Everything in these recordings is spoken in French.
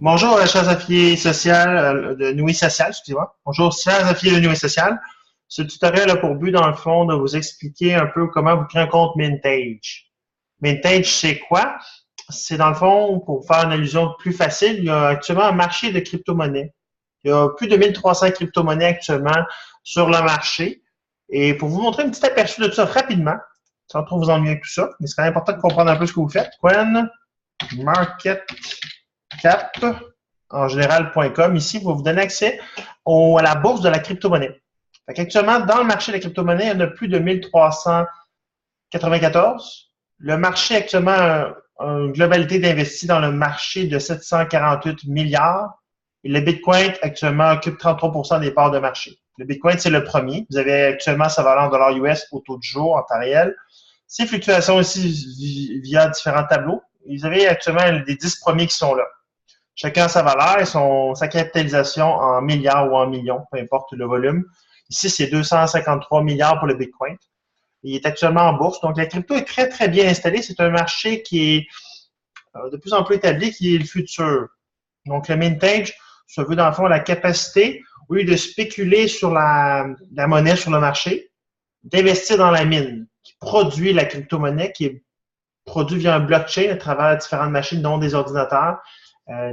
Bonjour, chers affiliés social de Nuit Social, excusez-moi. Bonjour, chers affiliés de Nuit Social. Ce tutoriel a pour but, dans le fond, de vous expliquer un peu comment vous créer un compte Mintage. Mintage, c'est quoi? C'est dans le fond, pour faire une allusion plus facile, il y a actuellement un marché de crypto-monnaies. Il y a plus de 1300 crypto-monnaies actuellement sur le marché. Et pour vous montrer un petit aperçu de tout ça rapidement, sans trop vous ennuyer avec tout ça, mais c'est quand même important de comprendre un peu ce que vous faites. Coin Market Cap en général.com. Ici, va vous donner accès à la bourse de la crypto-monnaie. Actuellement, dans le marché de la crypto-monnaie, il y en a plus de 1394. Le marché actuellement a une globalité d'investis dans le marché de 748 milliards. Et le Bitcoin actuellement occupe 33% des parts de marché. Le Bitcoin, c'est le premier. Vous avez actuellement sa valeur en dollars US au taux du jour, en temps réel. Ces fluctuations aussi via différents tableaux. Vous avez actuellement les 10 premiers qui sont là. Chacun a sa valeur et sa capitalisation en milliards ou en millions, peu importe le volume. Ici, c'est 253 milliards pour le Bitcoin. Il est actuellement en bourse. Donc, la crypto est très, très bien installée. C'est un marché qui est de plus en plus établi, qui est le futur. Donc, le mintage, ça veut dans le fond la capacité, au lieu de spéculer sur la monnaie sur le marché, d'investir dans la mine qui produit la crypto-monnaie, qui est produit via un blockchain à travers différentes machines, dont des ordinateurs,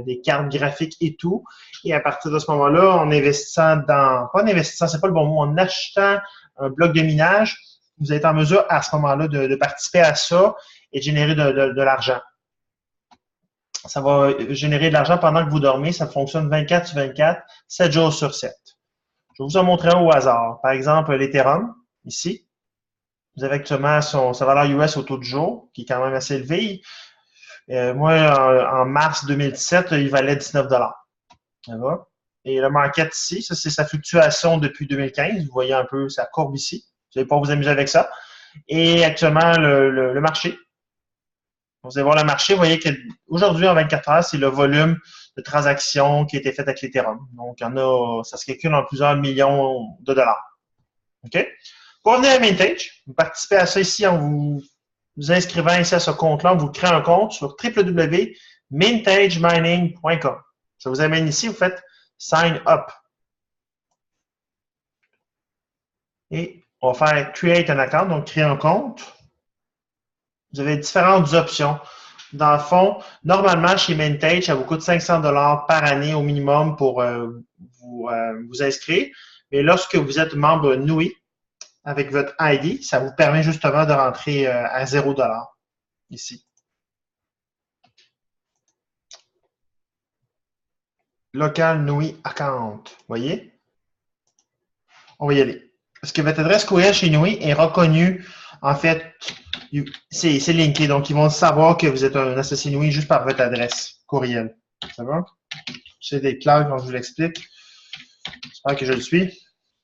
des cartes graphiques et tout. Et à partir de ce moment-là, en investissant pas en investissant, c'est pas le bon mot, en achetant un bloc de minage, vous êtes en mesure à ce moment-là de participer à ça et de générer de l'argent. Ça va générer de l'argent pendant que vous dormez. Ça fonctionne 24 sur 24, 7 jours sur 7. Je vais vous en montrer un au hasard. Par exemple, l'Ethereum, ici. Vous avez actuellement sa valeur US au taux du jour, qui est quand même assez élevé. Moi, en mars 2017, il valait 19 $. Et le market ici, ça c'est sa fluctuation depuis 2015. Vous voyez un peu sa courbe ici. Vous n'allez pas vous amuser avec ça. Et actuellement, le marché. Vous allez voir le marché, vous voyez qu'aujourd'hui, en 24 heures, c'est le volume de transactions qui a été fait avec l'Ethereum. Donc, il y en a, ça se calcule en plusieurs millions de dollars. OK? Pour revenir à Mintage, vous participez à ça ici en vous inscrivant ici à ce compte-là. Vous créez un compte sur www.mintagemining.com. Ça vous amène ici, vous faites Sign Up. Et on va faire Create an account, donc créer un compte. Vous avez différentes options. Dans le fond, normalement, chez Mintage, ça vous coûte 500 $ par année au minimum pour vous inscrire. Mais lorsque vous êtes membre NUI, avec votre ID, ça vous permet justement de rentrer à 0 $ ici. Local NUI Account. Voyez? On va y aller. Parce que votre adresse courriel chez NUI est reconnue. En fait, c'est linké. Donc, ils vont savoir que vous êtes un associé NUI juste par votre adresse courriel. Ça va? C'est des clairs quand je vous l'explique. J'espère que je le suis.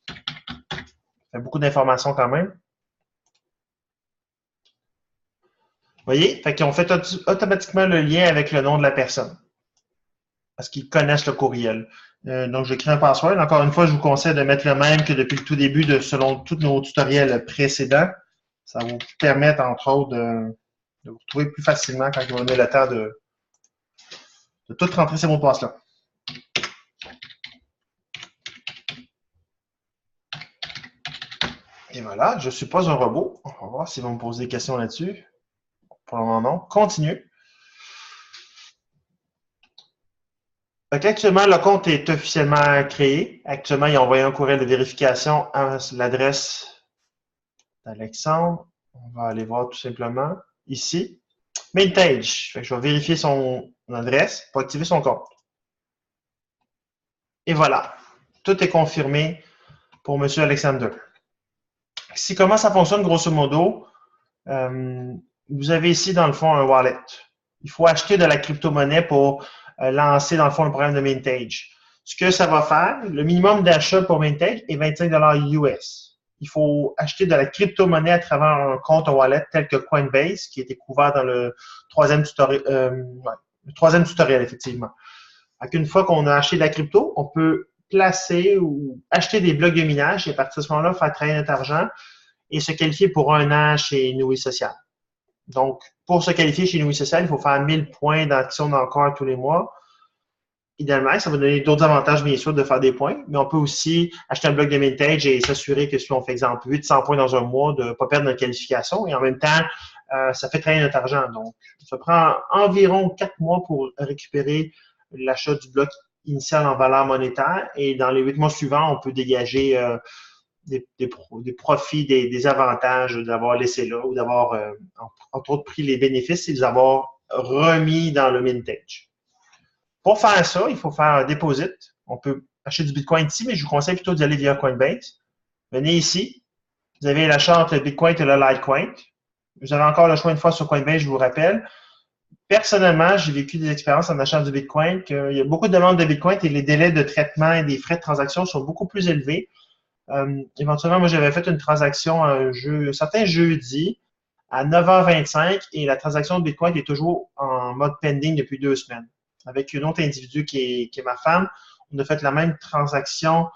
Ça fait beaucoup d'informations quand même. Vous voyez? Fait qu'ils ont fait automatiquement le lien avec le nom de la personne. Parce qu'ils connaissent le courriel. Donc, je crée un password. Encore une fois, je vous conseille de mettre le même que depuis le tout début, selon tous nos tutoriels précédents. Ça va vous permettre, entre autres, de vous retrouver plus facilement quand vous avez le temps de tout rentrer ces mots de passe-là. Et voilà, je ne suis pas un robot. On va voir s'ils vont me poser des questions là-dessus. Pour le moment, non. Continue. Actuellement, le compte est officiellement créé. Actuellement, il a envoyé un courriel de vérification à l'adresse d'Alexandre. On va aller voir tout simplement ici. Mintage. Je vais vérifier son adresse pour activer son compte. Et voilà. Tout est confirmé pour M. Alexander. Ici, comment ça fonctionne, grosso modo? Vous avez ici, dans le fond, un wallet. Il faut acheter de la crypto-monnaie pour lancer, dans le fond, le programme de Mintage. Ce que ça va faire, le minimum d'achat pour Mintage est 25 $ US. Il faut acheter de la crypto-monnaie à travers un compte wallet tel que Coinbase, qui a été couvert dans le troisième tutoriel, effectivement. Une fois qu'on a acheté de la crypto, on peut placer ou acheter des blocs de minage et à partir de ce moment-là, faire travailler notre argent et se qualifier pour un an chez Nuit Social. Donc, pour se qualifier chez Nuit Social, il faut faire 1000 points d'action d'encore tous les mois. idéalement, ça va donner d'autres avantages, bien sûr, de faire des points, mais on peut aussi acheter un bloc de mintage et s'assurer que si on fait, exemple, 800 points dans un mois, de ne pas perdre notre qualification. Et en même temps, ça fait travailler notre argent. Donc, ça prend environ 4 mois pour récupérer l'achat du bloc initial en valeur monétaire. Et dans les 8 mois suivants, on peut dégager des profits, des avantages d'avoir laissé là ou d'avoir, entre autres, pris les bénéfices et de les avoir remis dans le mintage. Pour faire ça, il faut faire un deposit. On peut acheter du Bitcoin ici, mais je vous conseille plutôt d'y aller via Coinbase. Venez ici. Vous avez l'achat entre le Bitcoin et le Litecoin. Vous avez encore le choix une fois sur Coinbase, je vous rappelle. Personnellement, j'ai vécu des expériences en achetant du Bitcoin, qu'il y a beaucoup de demandes de Bitcoin et les délais de traitement et des frais de transaction sont beaucoup plus élevés. Éventuellement, moi, j'avais fait une transaction un certain jeudi à 9h25 et la transaction de Bitcoin est toujours en mode pending depuis 2 semaines. Avec une autre individu qui est ma femme, on a fait la même transaction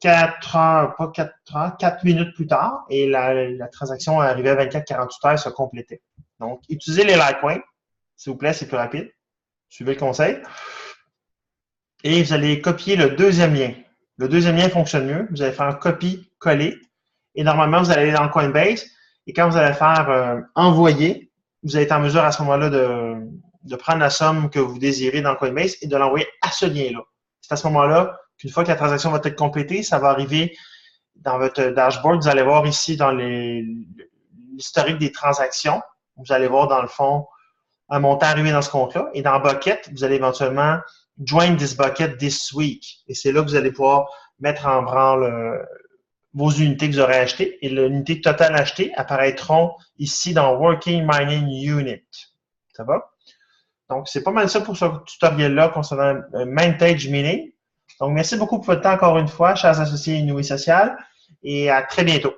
4 minutes plus tard et la transaction arrivait à 24-48 heures et se complétait. Donc, utilisez les Litecoin, s'il vous plaît, c'est plus rapide. Suivez le conseil. Et vous allez copier le deuxième lien. Le deuxième lien fonctionne mieux. Vous allez faire un copier-coller. Et normalement, vous allez aller dans Coinbase. Et quand vous allez faire envoyer, vous allez être en mesure à ce moment-là de prendre la somme que vous désirez dans Coinbase et de l'envoyer à ce lien-là. C'est à ce moment-là qu'une fois que la transaction va être complétée, ça va arriver dans votre dashboard. Vous allez voir ici dans l'historique des transactions. Vous allez voir dans le fond un montant arrivé dans ce compte-là. Et dans Bucket, vous allez éventuellement join this bucket this week. Et c'est là que vous allez pouvoir mettre en branle vos unités que vous aurez achetées. Et l'unité totale achetée apparaîtront ici dans Working Mining Unit. Ça va? Donc, c'est pas mal ça pour ce tutoriel-là concernant Mintage Mining. Donc, merci beaucoup pour votre temps encore une fois, chers associés Inouï Social, et à très bientôt.